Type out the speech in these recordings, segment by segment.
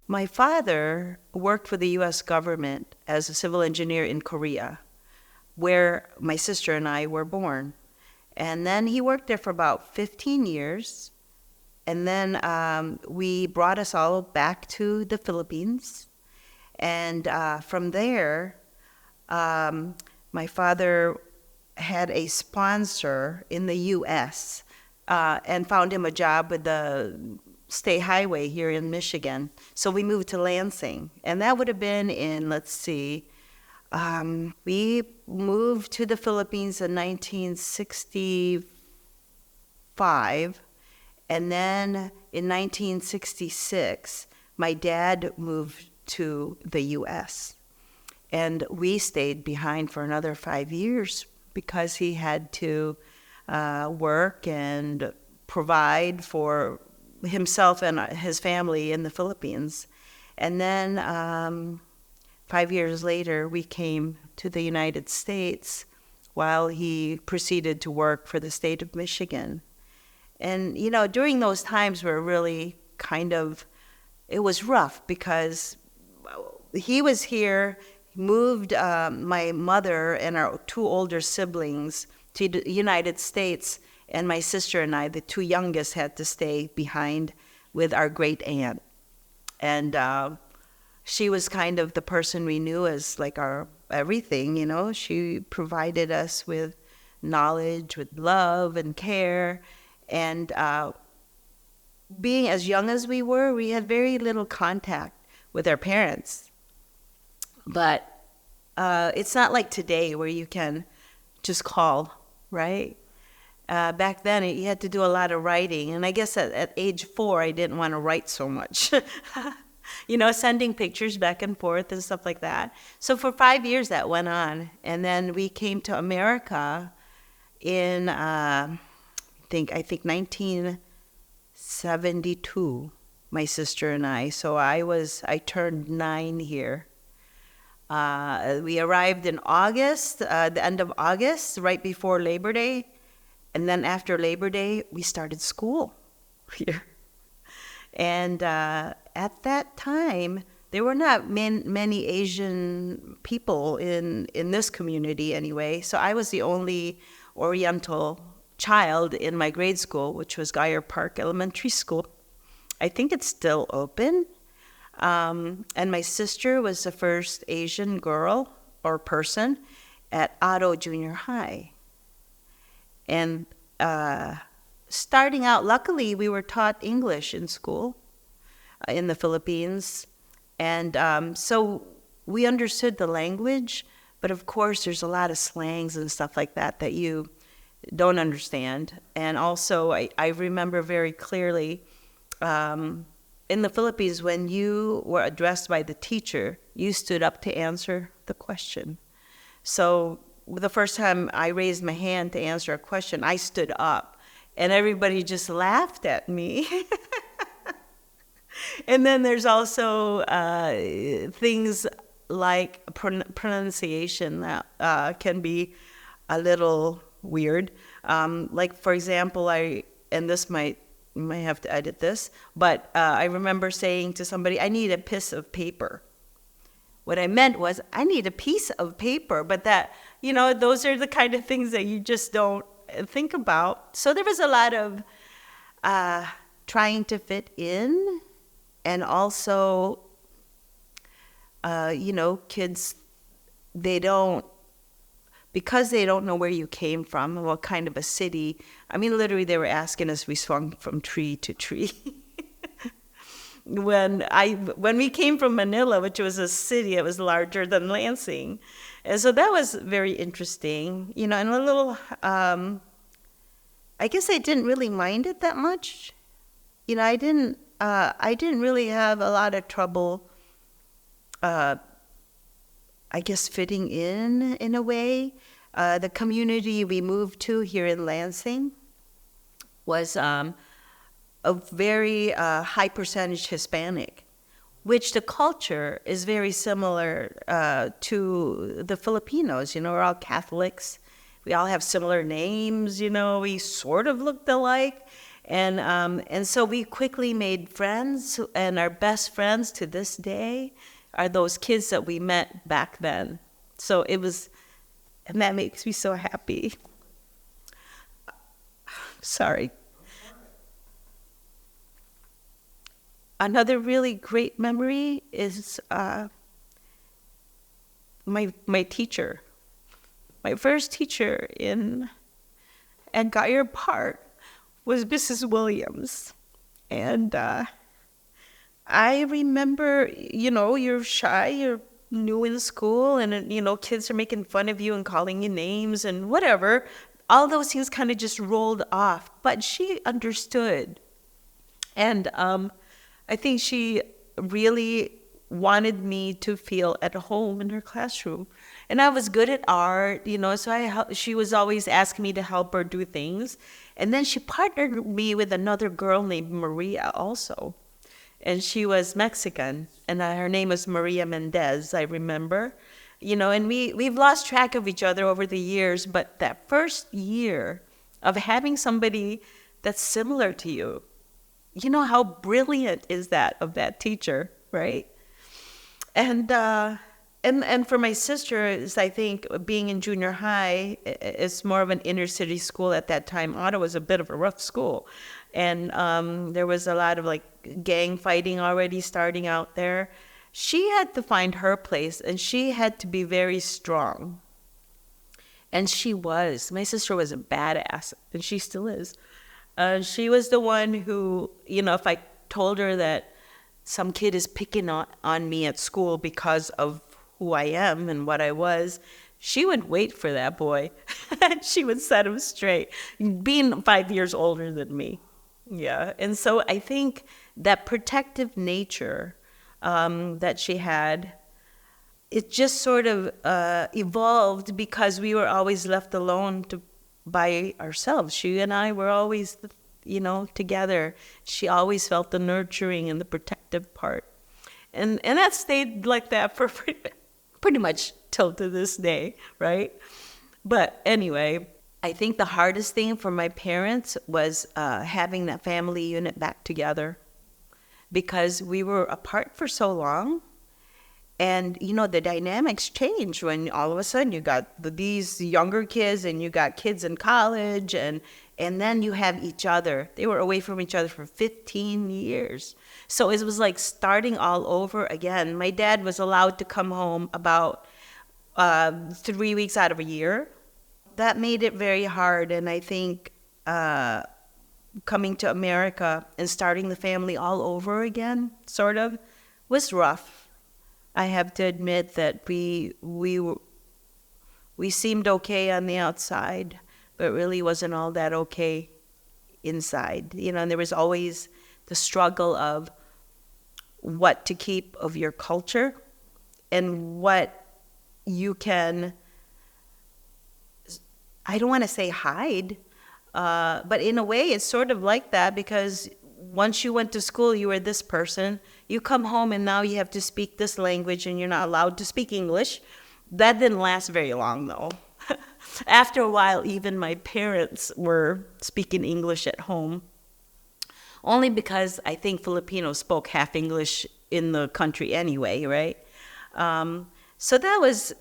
My father worked for the U.S. government as a civil engineer in Korea, where my sister and I were born. And then he worked there for about 15 years. And then we brought us all back to the Philippines. And from there, my father had a sponsor in the U.S. And found him a job with the state highway here in Michigan. So we moved to Lansing. And that would have been in, let's see, we moved to the Philippines in 1965. And then in 1966, my dad moved to the U.S. And we stayed behind for another 5 years because he had to work and provide for himself and his family in the Philippines. And then 5 years later, we came to the United States while he proceeded to work for the state of Michigan. And, you know, during those times were really it was rough because he was here, moved my mother and our two older siblings to the United States, and my sister and I, the two youngest, had to stay behind with our great aunt. And she was kind of the person we knew as like our everything, you know. She provided us with knowledge, with love and care. And being as young as we were, we had very little contact with our parents. But it's not like today where you can just call, right? Back then, you had to do a lot of writing. And I guess at age 4, I didn't want to write so much. You know, sending pictures back and forth and stuff like that. So for 5 years that went on. And then we came to America in, I think 1972, my sister and I. So I turned 9 here. We arrived in August, the end of August, right before Labor Day. And then after Labor Day, we started school here. And at that time, there were not many Asian people in this community anyway. So I was the only Oriental child in my grade school, which was Geyer Park Elementary School. I think it's still open. And my sister was the first Asian girl or person at Otto Junior High. And starting out, luckily, we were taught English in school in the Philippines. And so we understood the language, but of course, there's a lot of slangs and stuff like that you don't understand. And also, I remember very clearly, in the Philippines, when you were addressed by the teacher, you stood up to answer the question. So the first time I raised my hand to answer a question, I stood up, and everybody just laughed at me. And then there's also things like pronunciation that can be a little weird. Like, for example, and this might have to edit this, but I remember saying to somebody, I need a piece of paper. What I meant was, I need a piece of paper, but that, you know, those are the kind of things that you just don't think about. So there was a lot of trying to fit in, and also, you know, kids, because they don't know where you came from and what kind of a city. I mean, literally, they were asking us, we swung from tree to tree. When we came from Manila, which was a city that was larger than Lansing. And so that was very interesting, you know, and a little, I guess I didn't really mind it that much. You know, I didn't really have a lot of trouble, I guess, fitting in a way. The community we moved to here in Lansing was a very high percentage Hispanic, which the culture is very similar to the Filipinos. You know, we're all Catholics. We all have similar names, you know, we sort of looked alike. And so we quickly made friends, and our best friends to this day are those kids that we met back then. So it was, and that makes me so happy. Sorry. Another really great memory is my teacher. My first teacher at Geyer Park was Mrs. Williams. And I remember, you're shy, you're new in school, and, kids are making fun of you and calling you names and whatever. All those things kind of just rolled off. But she understood. And I think she really wanted me to feel at home in her classroom. And I was good at art, so she was always asking me to help her do things. And then she partnered me with another girl named Maria also. And she was Mexican, and her name was Maria Mendez, I remember. And we've lost track of each other over the years, but that first year of having somebody that's similar to you, how brilliant is that of that teacher, right? And for my sisters, I think being in junior high, it's more of an inner city school at that time. Ottawa was a bit of a rough school. And there was a lot of gang fighting already starting out there. She had to find her place, and she had to be very strong. And she was. My sister was a badass, and she still is. She was the one who, if I told her that some kid is picking on me at school because of who I am and what I was, she would wait for that boy. She would set him straight, being 5 years older than me. Yeah. And so I think that protective nature that she had, it just sort of evolved because we were always left alone by ourselves. She and I were always, together. She always felt the nurturing and the protective part. And that stayed like that for pretty much till to this day, right? But anyway, I think the hardest thing for my parents was having that family unit back together, because we were apart for so long. And, the dynamics change when all of a sudden you got these younger kids and you got kids in college, and then you have each other. They were away from each other for 15 years. So it was like starting all over again. My dad was allowed to come home about 3 weeks out of a year. That made it very hard. And I think coming to America and starting the family all over again, sort of, was rough. I have to admit that we seemed okay on the outside, but really wasn't all that okay inside. And there was always the struggle of what to keep of your culture and what you can, I don't want to say hide, but in a way it's sort of like that, because once you went to school, you were this person. You come home and now you have to speak this language and you're not allowed to speak English. That didn't last very long, though. After a while, even my parents were speaking English at home, only because I think Filipinos spoke half English in the country anyway, right? So that was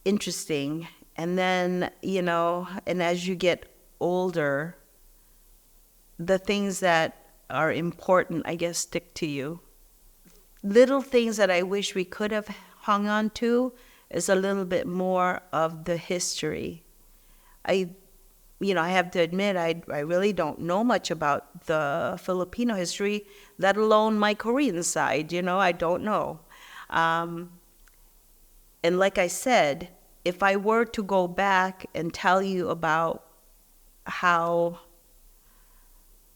interesting. And then, and as you get older, the things that are important, I guess, stick to you. Little things that I wish we could have hung on to is a little bit more of the history. I have to admit, I really don't know much about the Filipino history, let alone my Korean side. I don't know. And like I said, if I were to go back and tell you about how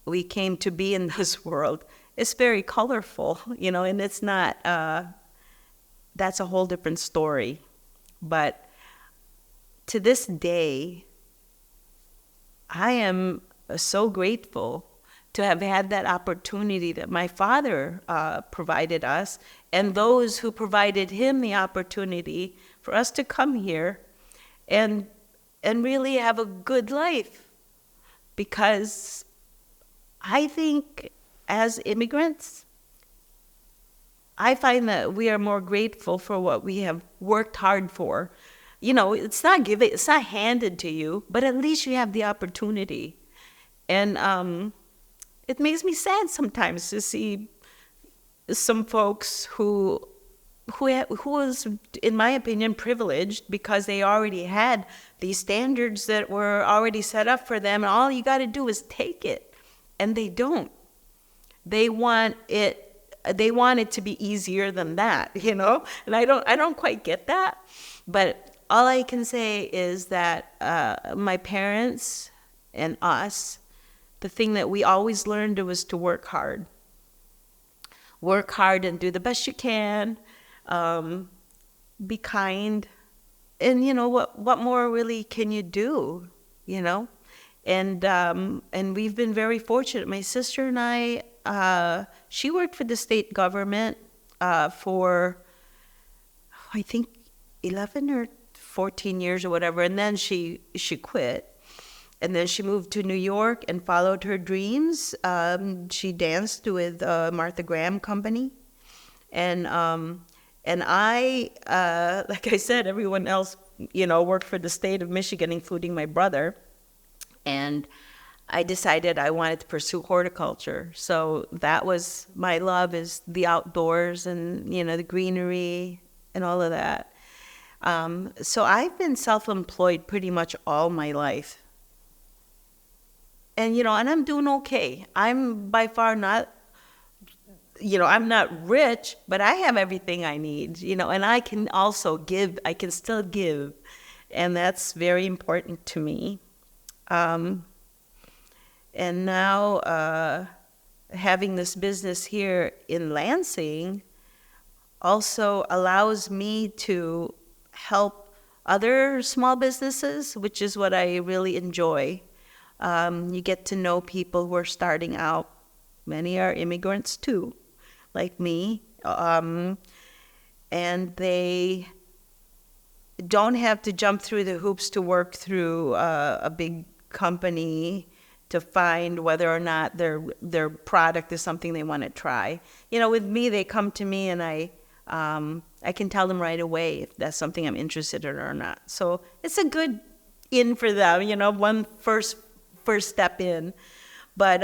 we came to be in this world, it's very colorful, and it's not, that's a whole different story. But to this day, I am so grateful to have had that opportunity that my father provided us, and those who provided him the opportunity for us to come here and really have a good life, because I think as immigrants, I find that we are more grateful for what we have worked hard for. It's not given, it's not handed to you, but at least you have the opportunity. And it makes me sad sometimes to see some folks who was, in my opinion, privileged because they already had these standards that were already set up for them, and all you got to do is take it, and they don't. They want it to be easier than that, and I don't quite get that. But all I can say is that my parents and us, the thing that we always learned was to work hard. Work hard and do the best you can. Be kind. And what more really can you do, And we've been very fortunate. My sister and I, she worked for the state government for, I think, 11 or 14 years or whatever, and then she quit. And then she moved to New York and followed her dreams. She danced with Martha Graham Company. And I, like I said, everyone else, worked for the state of Michigan, including my brother. And I decided I wanted to pursue horticulture. So that was my love, is the outdoors and, the greenery and all of that. So I've been self-employed pretty much all my life. And, and I'm doing okay. I'm by far not, I'm not rich, but I have everything I need, and I can also give. I can still give. And that's very important to me. And now having this business here in Lansing also allows me to help other small businesses, which is what I really enjoy. You get to know people who are starting out. Many are immigrants too, like me. And they don't have to jump through the hoops to work through a big company to find whether or not their product is something they want to try. With me, they come to me and I can tell them right away if that's something I'm interested in or not. So it's a good in for them, one first step in. But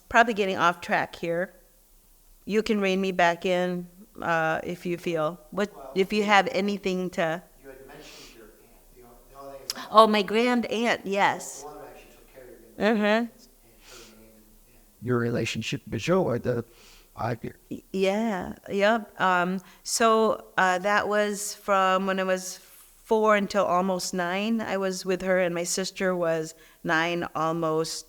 probably getting off track here. You can rein me back in if you feel. If you have anything to... You had mentioned your aunt. The only thing is... Oh, my grand aunt, yes. The one who actually took care of you. And your relationship with Joe at the 5 years. Yeah, yep. So that was from when I was 4 until almost 9. I was with her, and my sister was 9, almost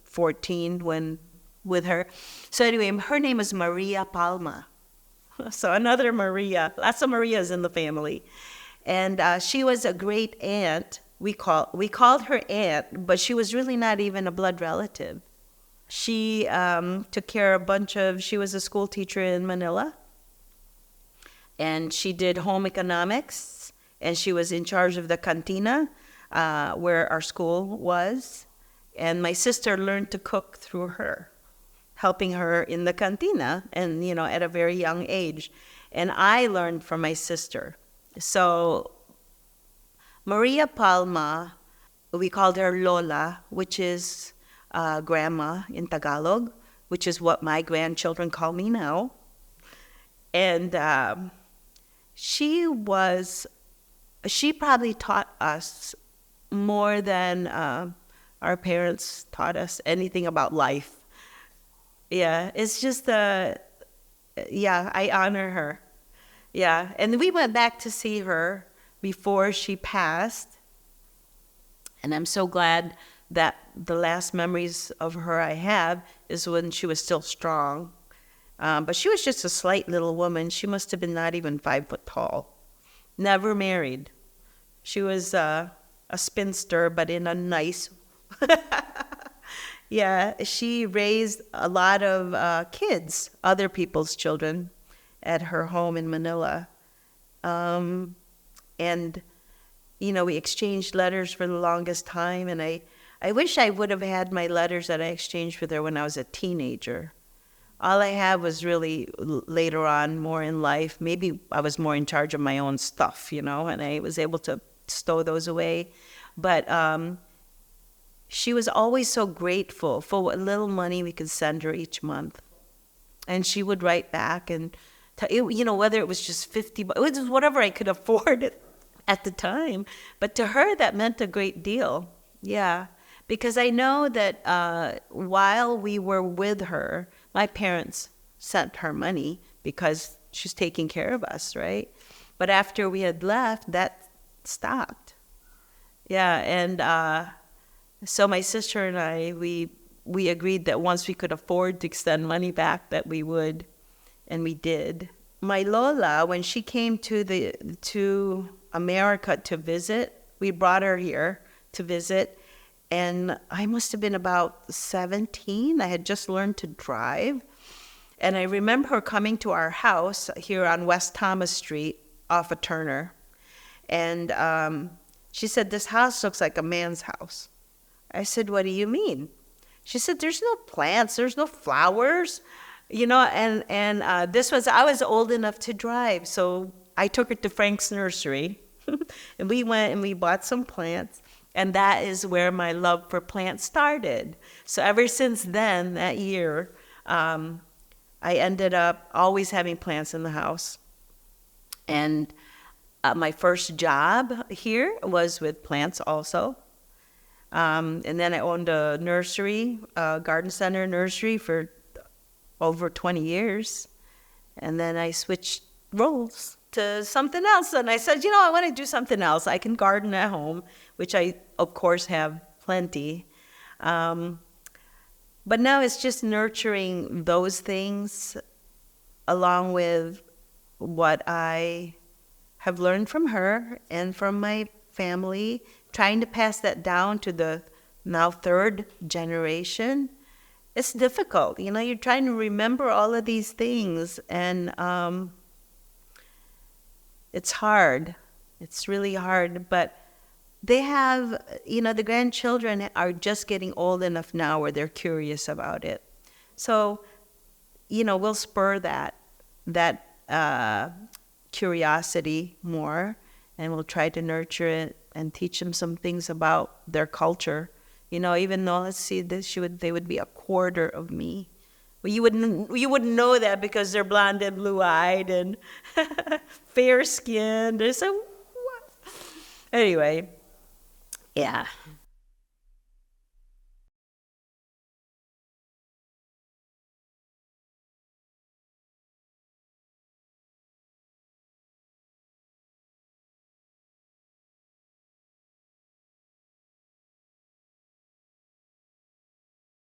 14 when with her. So anyway, her name is Maria Palma. So another Maria. Lots of Marias in the family. And she was a great aunt. We called her aunt, but she was really not even a blood relative. She took care of she was a school teacher in Manila. And she did home economics. And she was in charge of the cantina where our school was. And my sister learned to cook through her, helping her in the cantina and, at a very young age. And I learned from my sister. So Maria Palma, we called her Lola, which is grandma in Tagalog, which is what my grandchildren call me now. And she probably taught us more than our parents taught us anything about life. Yeah, it's just, I honor her. Yeah, and we went back to see her before she passed. And I'm so glad that the last memories of her I have is when she was still strong. But she was just a slight little woman. She must have been not even 5 foot tall. Never married. She was a spinster, but in a nice Yeah, she raised a lot of kids, other people's children, at her home in Manila. And, we exchanged letters for the longest time, and I I wish I would have had my letters that I exchanged with her when I was a teenager. All I had was really later on, more in life. Maybe I was more in charge of my own stuff, and I was able to stow those away. But she was always so grateful for what little money we could send her each month. And she would write back and, whether it was just 50 bucks, it was whatever I could afford at the time. But to her, that meant a great deal. Yeah. Because I know that while we were with her, my parents sent her money because she's taking care of us, right? But after we had left, that stopped. Yeah, and so my sister and I, we agreed that once we could afford to extend money back, that we would, and we did. My Lola, when she came to America to visit, we brought her here to visit, and I must have been about 17. I had just learned to drive. And I remember her coming to our house here on West Thomas Street off of Turner. And she said, "This house looks like a man's house." I said, "What do you mean?" She said, "There's no plants, there's no flowers." And I was old enough to drive. So I took her to Frank's nursery. And we went and we bought some plants. And that is where my love for plants started. So ever since then, that year, I ended up always having plants in the house. And my first job here was with plants also. And then I owned a nursery, a garden center nursery for over 20 years. And then I switched roles to something else. And I said, I want to do something else. I can garden at home, which I, of course, have plenty. But now it's just nurturing those things along with what I have learned from her and from my family, trying to pass that down to the now third generation. It's difficult. You're trying to remember all of these things, and it's hard. It's really hard, but they have, the grandchildren are just getting old enough now where they're curious about it. So, we'll spur that curiosity more, and we'll try to nurture it and teach them some things about their culture. Even though, let's see, they would be a quarter of me. Well, you wouldn't know that because they're blonde and blue-eyed and fair-skinned. So, what? Anyway, yeah.